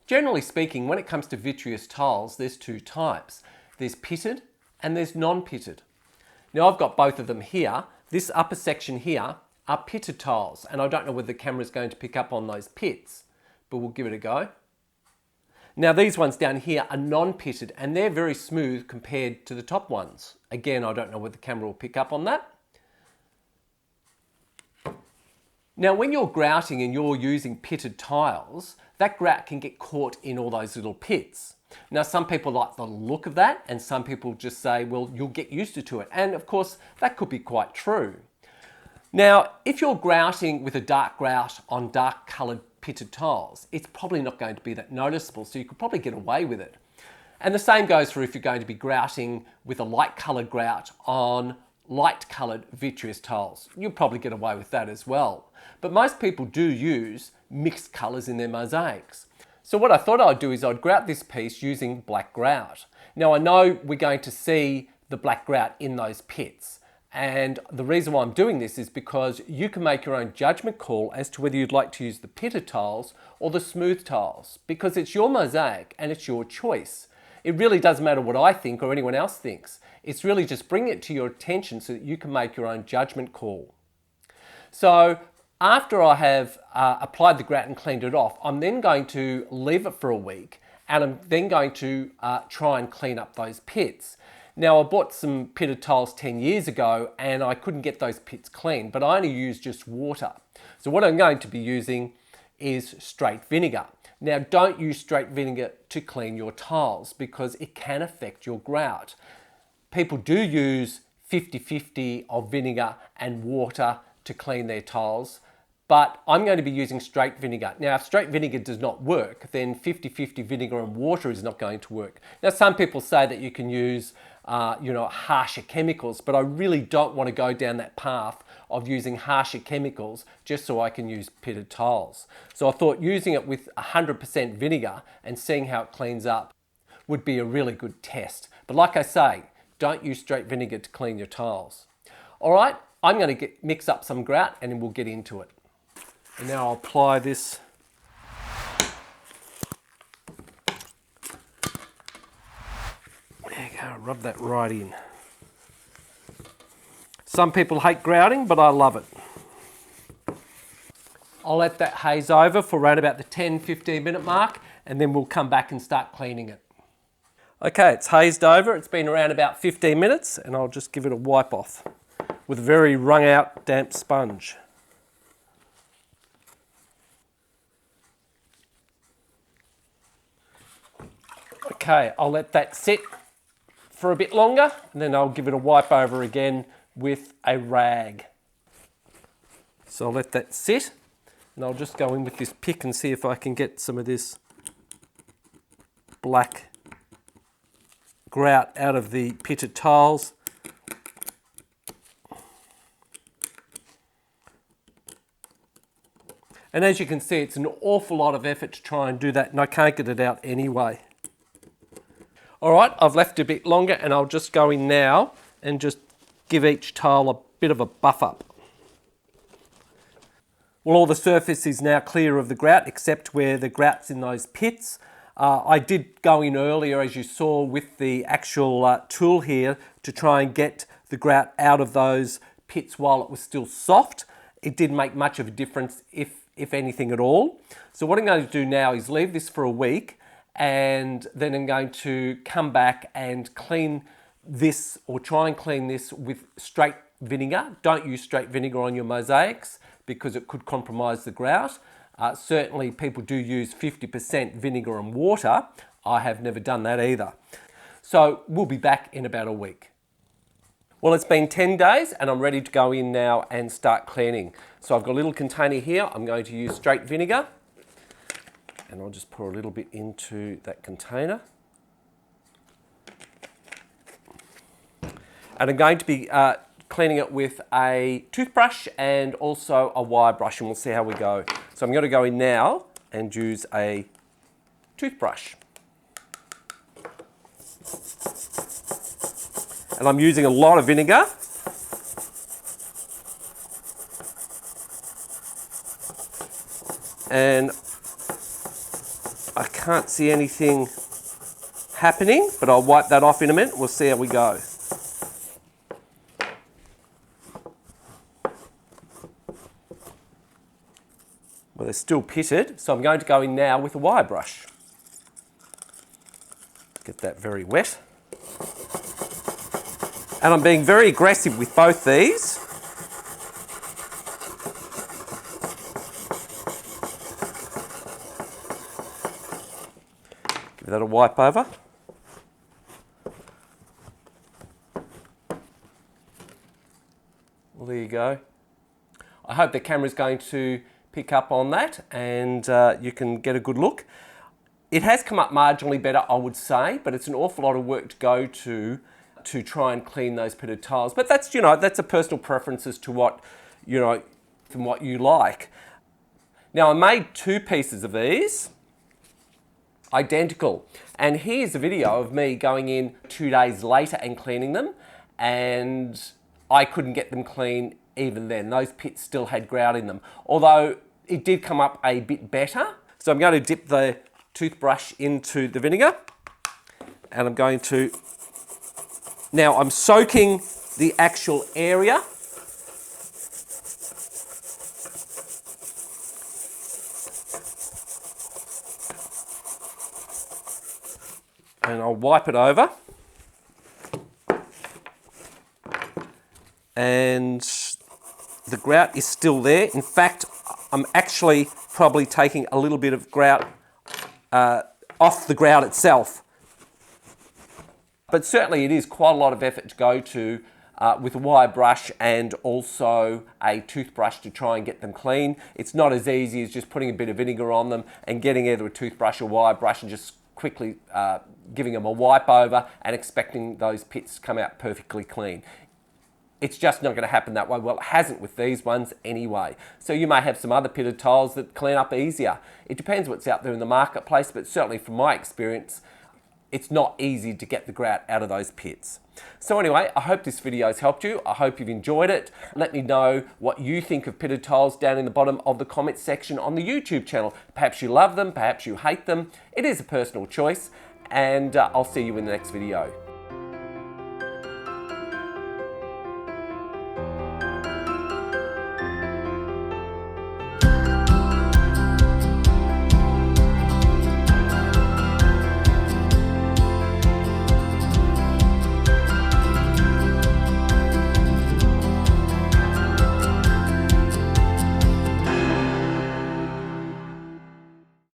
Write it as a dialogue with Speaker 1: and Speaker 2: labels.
Speaker 1: Generally speaking, when it comes to vitreous tiles, there's two types. There's pitted and there's non-pitted. Now I've got both of them here. This upper section here are pitted tiles, and I don't know whether the camera's going to pick up on those pits, but we'll give it a go. Now these ones down here are non-pitted and they're very smooth compared to the top ones. Again, I don't know whether the camera will pick up on that. Now when you're grouting and you're using pitted tiles, that grout can get caught in all those little pits. Now some people like the look of that and some people just say, well, you'll get used to it. And of course, that could be quite true. Now, if you're grouting with a dark grout on dark coloured pitted tiles, it's probably not going to be that noticeable, so you could probably get away with it. And the same goes for if you're going to be grouting with a light coloured grout on light coloured vitreous tiles. You'll probably get away with that as well. But most people do use mixed colours in their mosaics. So what I thought I'd do is I'd grout this piece using black grout. Now I know we're going to see the black grout in those pits. And the reason why I'm doing this is because you can make your own judgment call as to whether you'd like to use the pitted tiles or the smooth tiles, because it's your mosaic and it's your choice. It really doesn't matter what I think or anyone else thinks. It's really just bring it to your attention so that you can make your own judgment call. So after I have applied the grout and cleaned it off, I'm then going to leave it for a week, and I'm then going to try and clean up those pits. Now I bought some pitted tiles 10 years ago and I couldn't get those pits clean, but I only used just water. So what I'm going to be using is straight vinegar. Now don't use straight vinegar to clean your tiles because it can affect your grout. People do use 50-50 of vinegar and water to clean their tiles, but I'm going to be using straight vinegar. Now, if straight vinegar does not work, then 50-50 vinegar and water is not going to work. Now, some people say that you can use harsher chemicals, but I really don't want to go down that path of using harsher chemicals just so I can use pitted tiles. So I thought using it with 100% vinegar and seeing how it cleans up would be a really good test. But like I say, don't use straight vinegar to clean your tiles. All right, I'm going to mix up some grout and then we'll get into it. And now I'll apply this. There you go, rub that right in. Some people hate grouting, but I love it. I'll let that haze over for around about the 10-15 minute mark, and then we'll come back and start cleaning it. Okay, it's hazed over. It's been around about 15 minutes, and I'll just give it a wipe off with a very wrung out damp sponge. Okay, I'll let that sit for a bit longer and then I'll give it a wipe over again with a rag. So I'll let that sit and I'll just go in with this pick and see if I can get some of this black grout out of the pitted tiles. And as you can see, it's an awful lot of effort to try and do that, and I can't get it out anyway. All right, I've left it a bit longer and I'll just go in now and just give each tile a bit of a buff up. Well, all the surface is now clear of the grout except where the grout's in those pits. I did go in earlier, as you saw, with the actual tool here to try and get the grout out of those pits while it was still soft. It didn't make much of a difference, if anything at all. So what I'm going to do now is leave this for a week, and then I'm going to come back and clean this, or try and clean this with straight vinegar. Don't use straight vinegar on your mosaics because it could compromise the grout. Certainly people do use 50% vinegar and water. I have never done that either. So we'll be back in about a week. Well, it's been 10 days and I'm ready to go in now and start cleaning. So I've got a little container here. I'm going to use straight vinegar. And I'll just pour a little bit into that container. And I'm going to be cleaning it with a toothbrush and also a wire brush, and we'll see how we go. So I'm going to go in now and use a toothbrush. And I'm using a lot of vinegar. And I
Speaker 2: can't see anything happening, but I'll wipe that off in a minute. We'll see how we go. Well, they're still pitted, so I'm going to go in now with a wire brush. Get that very wet. And I'm being very aggressive with both these. Give that a wipe over. Well, there you go. I hope the camera's going to pick up on that and you can get a good look. It has come up marginally better, I would say, but it's an awful lot of work to go to try and clean those pitted tiles. But that's, you know, that's a personal preference as to what, you know, from what you like. Now, I made 2 pieces of these, identical. And here's a video of me going in 2 days later and cleaning them, and I couldn't get them clean even then. Those pits still had grout in them, although it did come up a bit better. So I'm going to dip the toothbrush into the vinegar, and I'm going to, now I'm soaking the actual area. And I'll wipe it over. And the grout is still there. In fact, I'm actually probably taking a little bit of grout off the grout itself. But certainly it is quite a lot of effort to go to with a wire brush and also a toothbrush to try and get them clean. It's not as easy as just putting a bit of vinegar on them and getting either a toothbrush or wire brush and just quickly giving them a wipe over and expecting those pits to come out perfectly clean. It's just not going to happen that way. Well, it hasn't with these ones anyway. So you may have some other pitted tiles that clean up easier. It depends what's out there in the marketplace, but certainly from my experience, it's not easy to get the grout out of those pits. So anyway, I hope this video has helped you. I hope you've enjoyed it. Let me know what you think of pitted tiles down in the bottom of the comments section on the YouTube channel. Perhaps you love them, perhaps you hate them. It is a personal choice, and I'll see you in the next video.